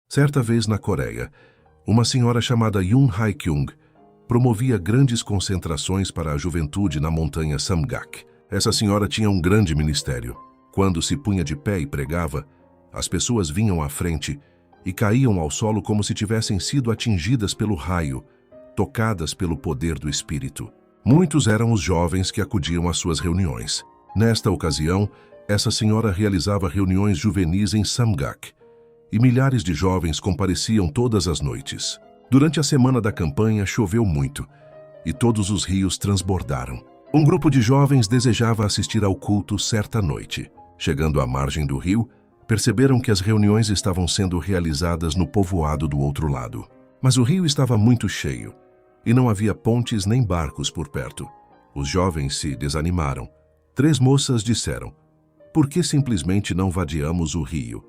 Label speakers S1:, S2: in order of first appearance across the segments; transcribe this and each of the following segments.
S1: Certa vez na Coreia, uma senhora chamada Yoon Hae-kyung promovia grandes concentrações para a juventude na montanha Samgak. Essa senhora tinha um grande ministério. Quando se punha de pé e pregava, as pessoas vinham à frente e caíam ao solo como se tivessem sido atingidas pelo raio, tocadas pelo poder do Espírito. Muitos eram os jovens que acudiam às suas reuniões. Nesta ocasião, essa senhora realizava reuniões juvenis em Samgak, e milhares de jovens compareciam todas as noites. Durante a semana da campanha choveu muito, e todos os rios transbordaram. Um grupo de jovens desejava assistir ao culto certa noite. Chegando à margem do rio, perceberam que as reuniões estavam sendo realizadas no povoado do outro lado. Mas o rio estava muito cheio, e não havia pontes nem barcos por perto. Os jovens se desanimaram. 3 moças disseram: "Por que simplesmente não vadiamos o rio?"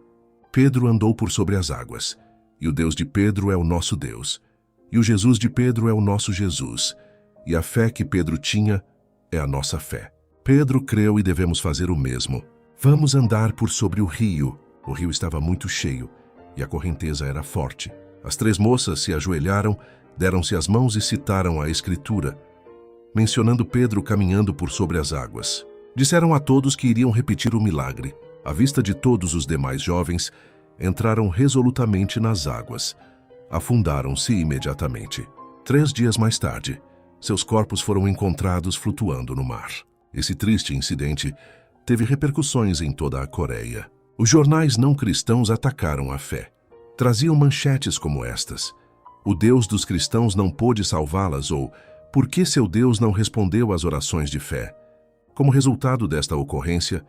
S1: Pedro andou por sobre as águas, e o Deus de Pedro é o nosso Deus, e o Jesus de Pedro é o nosso Jesus, e a fé que Pedro tinha é a nossa fé. Pedro creu e devemos fazer o mesmo. Vamos andar por sobre o rio. O rio estava muito cheio, e a correnteza era forte. As 3 moças se ajoelharam, deram-se as mãos e citaram a Escritura, mencionando Pedro caminhando por sobre as águas. Disseram a todos que iriam repetir o milagre. À vista de todos os demais jovens, entraram resolutamente nas águas. Afundaram-se imediatamente. 3 dias mais tarde, seus corpos foram encontrados flutuando no mar. Esse triste incidente teve repercussões em toda a Coreia. Os jornais não cristãos atacaram a fé. Traziam manchetes como estas: "O Deus dos cristãos não pôde salvá-las" ou "Por que seu Deus não respondeu às orações de fé?" Como resultado desta ocorrência,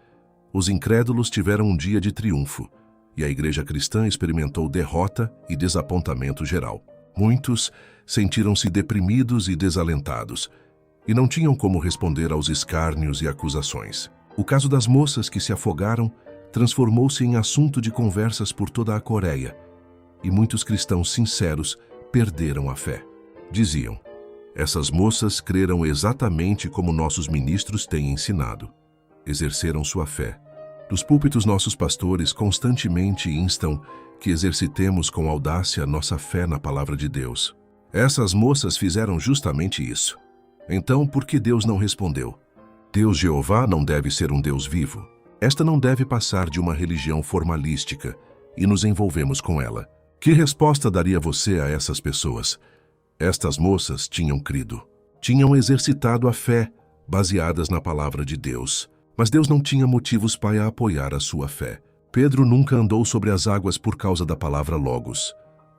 S1: os incrédulos tiveram um dia de triunfo, e a igreja cristã experimentou derrota e desapontamento geral. Muitos sentiram-se deprimidos e desalentados, e não tinham como responder aos escárnios e acusações. O caso das moças que se afogaram transformou-se em assunto de conversas por toda a Coreia, e muitos cristãos sinceros perderam a fé. Diziam: "Essas moças creram exatamente como nossos ministros têm ensinado. Exerceram sua fé." Dos púlpitos, nossos pastores constantemente instam que exercitemos com audácia nossa fé na palavra de Deus. Essas moças fizeram justamente isso. Então, por que Deus não respondeu? Deus Jeová não deve ser um Deus vivo. Esta não deve passar de uma religião formalística, e nos envolvemos com ela. Que resposta daria você a essas pessoas? Estas moças tinham crido. Tinham exercitado a fé, baseadas na palavra de Deus. Mas Deus não tinha motivos para apoiar a sua fé. Pedro nunca andou sobre as águas por causa da palavra Logos,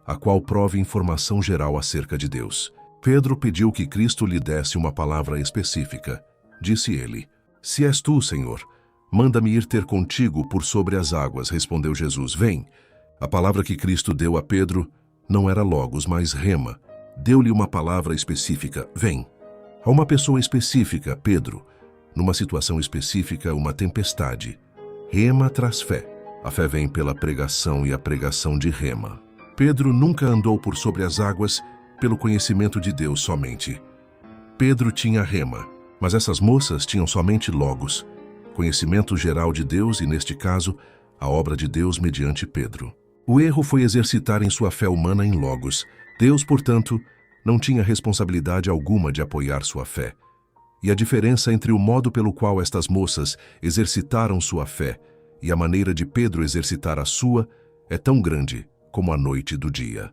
S1: a qual prova informação geral acerca de Deus. Pedro pediu que Cristo lhe desse uma palavra específica. Disse ele: "Se és tu, Senhor, manda-me ir ter contigo por sobre as águas." Respondeu Jesus: "Vem." A palavra que Cristo deu a Pedro não era Logos, mas Rema. Deu-lhe uma palavra específica: "Vem." A uma pessoa específica, Pedro. Numa situação específica, uma tempestade. Rema traz fé. A fé vem pela pregação e a pregação de Rema. Pedro nunca andou por sobre as águas pelo conhecimento de Deus somente. Pedro tinha Rema, mas essas moças tinham somente Logos, conhecimento geral de Deus e, neste caso, a obra de Deus mediante Pedro. O erro foi exercitar em sua fé humana em Logos. Deus, portanto, não tinha responsabilidade alguma de apoiar sua fé. E a diferença entre o modo pelo qual estas moças exercitaram sua fé e a maneira de Pedro exercitar a sua é tão grande como a noite do dia.